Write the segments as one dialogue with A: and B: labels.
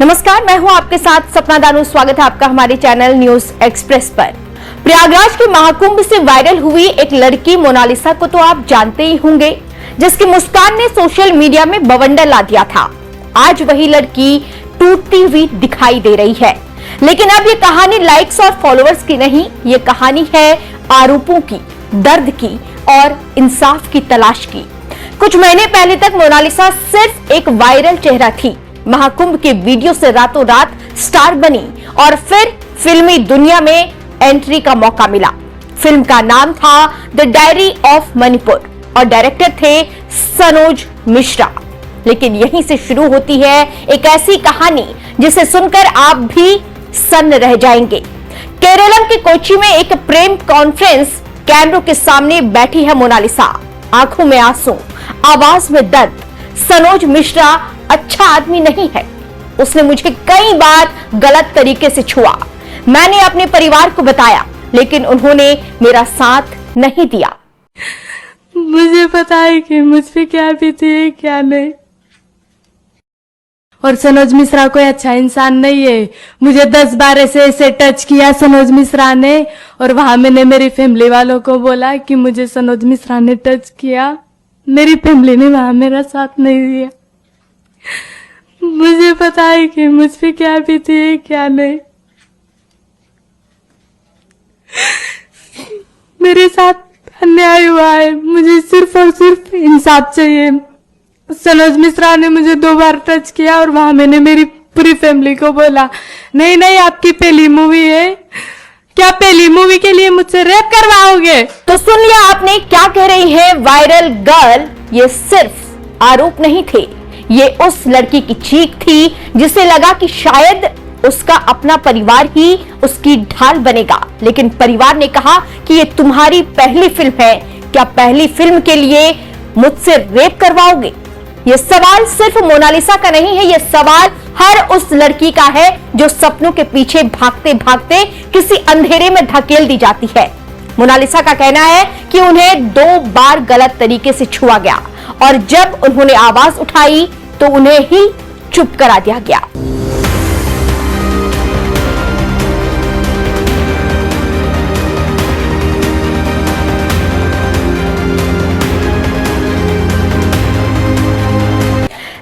A: नमस्कार, मैं हूं आपके साथ सपना दानू। स्वागत है आपका हमारे चैनल न्यूज एक्सप्रेस पर। प्रयागराज के महाकुंभ से वायरल हुई एक लड़की मोनालिसा को तो आप जानते ही होंगे, जिसकी मुस्कान ने सोशल मीडिया में बवंडर ला दिया था। आज वही लड़की टूटती हुई दिखाई दे रही है, लेकिन अब ये कहानी लाइक्स और फॉलोअर्स की नहीं, ये कहानी है आरोपों की, दर्द की और इंसाफ की तलाश की। कुछ महीने पहले तक मोनालिसा सिर्फ एक वायरल चेहरा थी। महाकुंभ के वीडियो से रातों रात स्टार बनी और फिर फिल्मी दुनिया में एंट्री का मौका मिला। फिल्म का नाम था द डायरी ऑफ मणिपुर और डायरेक्टर थे सनोज मिश्रा। लेकिन यहीं से शुरू होती है एक ऐसी कहानी जिसे सुनकर आप भी सन्न रह जाएंगे। केरलम के कोच्चि में एक प्रेम कॉन्फ्रेंस कैमरों के सामने बैठी है मोनालिसा। आंखों में आंसू, आवाज में दर्द। सनोज मिश्रा अच्छा आदमी नहीं है। उसने मुझे कई बार गलत तरीके से छुआ। मैंने अपने परिवार को बताया, लेकिन उन्होंने मेरा साथ नहीं दिया।
B: मुझे पता है कि मुझ पे क्या बीती है क्या नहीं। और सनोज मिश्रा कोई अच्छा इंसान नहीं है। मुझे 10 बार ऐसे टच किया सनोज मिश्रा ने, और वहां मैंने मेरी फैमिली वालों को बोला कि मुझे सनोज मिश्रा ने टच किया। मेरी फैमिली ने वहां मेरा साथ नहीं दिया। मुझे पता है कि मुझ पे क्या बीती है क्या नहीं। मेरे साथ अन्याय हुआ है। मुझे सिर्फ और सिर्फ इंसाफ चाहिए। सनोज मिश्रा ने मुझे 2 बार टच किया और वहां मैंने मेरी पूरी फैमिली को बोला, नहीं नहीं, आपकी पहली मूवी है, क्या पहली मूवी के लिए मुझसे रेप करवाओगे?
A: तो सुन लिया आपने क्या कह रही है वायरल गर्ल। ये सिर्फ आरोप नहीं थे, ये उस लड़की की चीख थी जिसे लगा कि शायद उसका अपना परिवार ही उसकी ढाल बनेगा। लेकिन परिवार ने कहा कि ये तुम्हारी पहली फिल्म है, क्या पहली फिल्म के लिए मुझसे रेप करवाओगे? ये सवाल सिर्फ मोनालिसा का नहीं है, ये सवाल हर उस लड़की का है जो सपनों के पीछे भागते भागते किसी अंधेरे में धकेल दी जाती है। मोनालिसा का कहना है कि उन्हें 2 बार गलत तरीके से छुआ गया और जब उन्होंने आवाज उठाई तो उन्हें ही चुप करा दिया गया।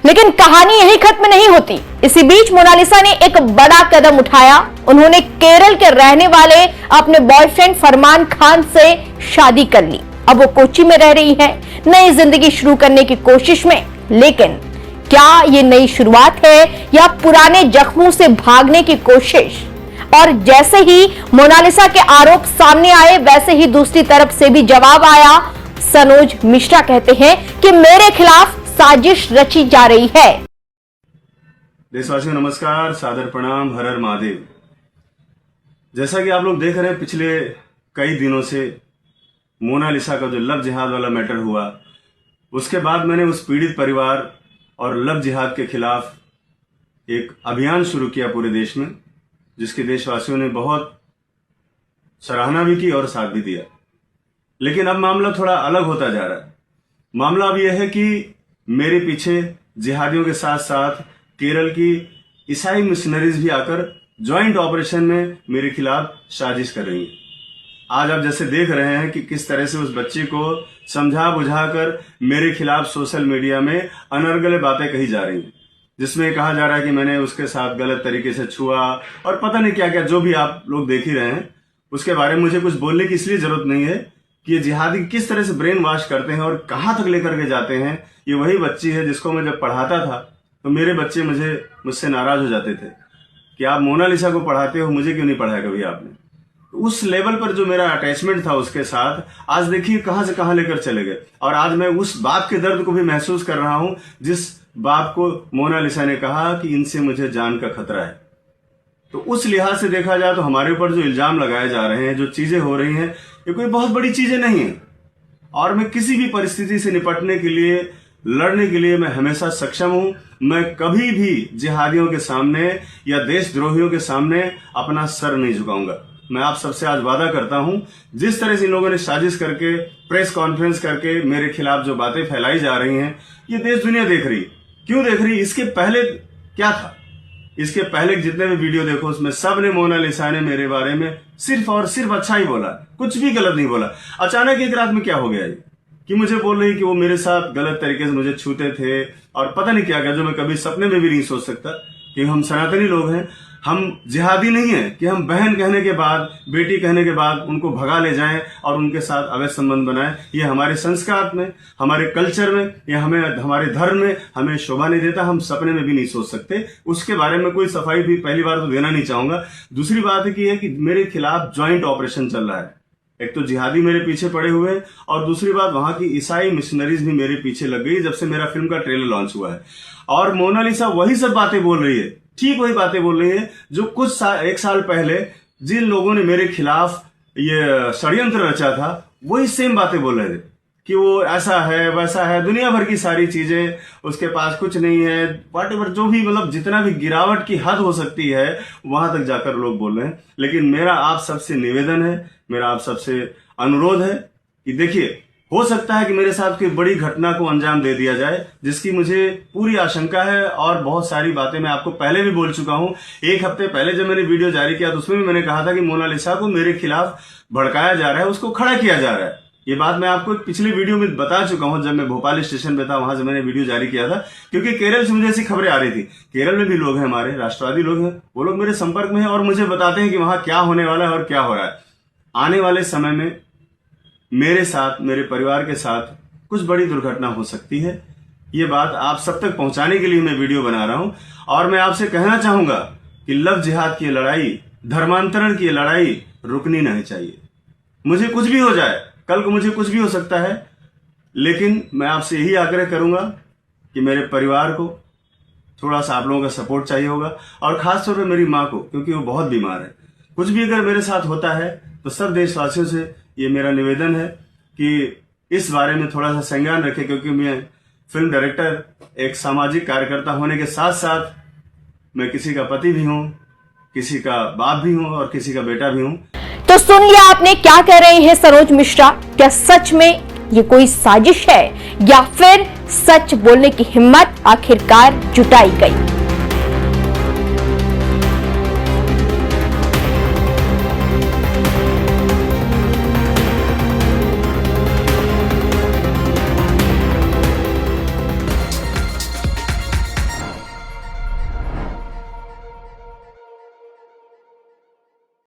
A: लेकिन कहानी यही खत्म नहीं होती। इसी बीच मोनालिसा ने एक बड़ा कदम उठाया। उन्होंने केरल के रहने वाले अपने बॉयफ्रेंड फरमान खान से शादी कर ली। अब वो कोच्चि में रह रही है, नई जिंदगी शुरू करने की कोशिश में। लेकिन क्या ये नई शुरुआत है या पुराने जख्मों से भागने की कोशिश? और जैसे ही मोनालिसा के आरोप सामने आए, वैसे ही दूसरी तरफ से भी जवाब आया। सनोज मिश्रा कहते हैं कि मेरे खिलाफ साजिश रची जा रही है।
C: देशवासियों नमस्कार, सादर प्रणाम, हर हर महादेव। जैसा कि आप लोग देख रहे हैं, पिछले कई दिनों से मोनालिसा का जो लव जिहाद वाला मैटर हुआ, उसके बाद मैंने उस पीड़ित परिवार और लव जिहाद के खिलाफ एक अभियान शुरू किया पूरे देश में, जिसके देशवासियों ने बहुत सराहना भी की और साथ भी दिया। लेकिन अब मामला थोड़ा अलग होता जा रहा है। मामला अब यह है कि मेरे पीछे जिहादियों के साथ साथ केरल की ईसाई मिशनरीज भी आकर ज्वाइंट ऑपरेशन में मेरे खिलाफ साजिश कर रही हैं। आज आप जैसे देख रहे हैं कि किस तरह से उस बच्ची को समझा बुझाकर मेरे खिलाफ सोशल मीडिया में अनर्गल बातें कही जा रही हैं, जिसमें कहा जा रहा है कि मैंने उसके साथ गलत तरीके से छुआ और पता नहीं क्या क्या, जो भी आप लोग देख ही रहे हैं। उसके बारे में मुझे कुछ बोलने की इसलिए जरूरत नहीं है कि ये जिहादी किस तरह से ब्रेन वॉश करते हैं और कहां तक लेकर के जाते हैं। ये वही बच्ची है जिसको मैं जब पढ़ाता था तो मेरे बच्चे मुझसे नाराज हो जाते थे कि आप मोनालिसा को पढ़ाते हो, मुझे क्यों नहीं पढ़ाया कभी आपने। तो उस लेवल पर जो मेरा अटैचमेंट था उसके साथ, आज देखिए कहां से कहां लेकर चले गए। और आज मैं उस बात के दर्द को भी महसूस कर रहा हूं जिस बात को मोनालिसा ने कहा कि इनसे मुझे जान का खतरा है। तो उस लिहाज से देखा जाए तो हमारे ऊपर जो इल्जाम लगाए जा रहे हैं, जो चीजें हो रही हैं, ये कोई बहुत बड़ी चीजें नहीं है। और मैं किसी भी परिस्थिति से निपटने के लिए, लड़ने के लिए मैं हमेशा सक्षम हूं। मैं कभी भी जिहादियों के सामने या देशद्रोहियों के सामने अपना सर नहीं झुकाऊंगा। मैं आप सबसे आज वादा करता हूं, जिस तरह से इन लोगों ने साजिश करके, प्रेस कॉन्फ्रेंस करके मेरे खिलाफ जो बातें फैलाई जा रही हैं, ये देश दुनिया देख रही। क्यों देख रही? इसके पहले क्या था? इसके पहले जितने भी वीडियो देखो उसमें सब ने मोनालिसा ने मेरे बारे में सिर्फ और सिर्फ अच्छा ही बोला, कुछ भी गलत नहीं बोला। अचानक एक रात में क्या हो गया कि मुझे बोल रही कि वो मेरे साथ गलत तरीके से मुझे छूते थे और पता नहीं क्या क्या, जो मैं कभी सपने में भी नहीं सोच सकता कि हम सनातनी लोग हैं, हम जिहादी नहीं है कि हम बहन कहने के बाद, बेटी कहने के बाद उनको भगा ले जाएं और उनके साथ अवैध संबंध बनाएं। ये हमारे संस्कार में, हमारे कल्चर में, या हमें हमारे धर्म में हमें शोभा नहीं देता, हम सपने में भी नहीं सोच सकते। उसके बारे में कोई सफाई भी पहली बार तो देना नहीं चाहूंगा। दूसरी बात है कि मेरे खिलाफ ज्वाइंट ऑपरेशन चल रहा है। एक तो जिहादी मेरे पीछे पड़े हुए हैं और दूसरी बात वहां की ईसाई मिशनरीज भी मेरे पीछे लग गई जब से मेरा फिल्म का ट्रेलर लॉन्च हुआ है। और मोनालिसा वही सब बातें बोल रही है, ठीक वही बातें बोल रही है जो एक साल पहले जिन लोगों ने मेरे खिलाफ ये षड्यंत्र रचा था, वही सेम बातें बोल रहे थे कि वो ऐसा है वैसा है, दुनिया भर की सारी चीजें, उसके पास कुछ नहीं है, व्हाटएवर, जो भी मतलब जितना भी गिरावट की हद हो सकती है वहां तक जाकर लोग बोल रहे हैं। लेकिन मेरा आप सबसे निवेदन है, मेरा आप सबसे अनुरोध है कि देखिए, हो सकता है कि मेरे साथ कोई बड़ी घटना को अंजाम दे दिया जाए, जिसकी मुझे पूरी आशंका है और बहुत सारी बातें मैं आपको पहले भी बोल चुका हूं। एक हफ्ते पहले जब मैंने वीडियो जारी किया तो उसमें भी मैंने कहा था कि मोनालिसा को मेरे खिलाफ भड़काया जा रहा है, उसको खड़ा किया जा रहा है। ये बात मैं आपको पिछली वीडियो में बता चुका हूं, जब मैं भोपाल स्टेशन पे था वहां से मैंने वीडियो जारी किया था, क्योंकि केरल से मुझे ऐसी खबरें आ रही थी। केरल में भी लोग हैं, हमारे राष्ट्रवादी लोग हैं, वो लोग मेरे संपर्क में हैं और मुझे बताते हैं कि वहां क्या होने वाला है और क्या हो रहा है। आने वाले समय में मेरे साथ, मेरे परिवार के साथ कुछ बड़ी दुर्घटना हो सकती है। ये बात आप सब तक पहुंचाने के लिए मैं वीडियो बना रहा हूं और मैं आपसे कहना चाहूंगा कि लव जिहाद की लड़ाई, धर्मांतरण की लड़ाई रुकनी नहीं चाहिए। मुझे कुछ भी हो जाए, कल को मुझे कुछ भी हो सकता है, लेकिन मैं आपसे यही आग्रह करूंगा कि मेरे परिवार को थोड़ा सा आप लोगों का सपोर्ट चाहिए होगा और खासतौर पर मेरी माँ को, क्योंकि वो बहुत बीमार है। कुछ भी अगर मेरे साथ होता है तो सब देशवासियों से ये मेरा निवेदन है कि इस बारे में थोड़ा सा संज्ञान रखें, क्योंकि मैं फिल्म डायरेक्टर, एक सामाजिक कार्यकर्ता होने के साथ साथ मैं किसी का पति भी हूँ, किसी का बाप भी हूँ और किसी का बेटा भी हूँ।
A: तो सुन लिया आपने, क्या कह रहे हैं सरोज मिश्रा। क्या सच में ये कोई साजिश है या फिर सच बोलने की हिम्मत आखिरकार जुटाई गई?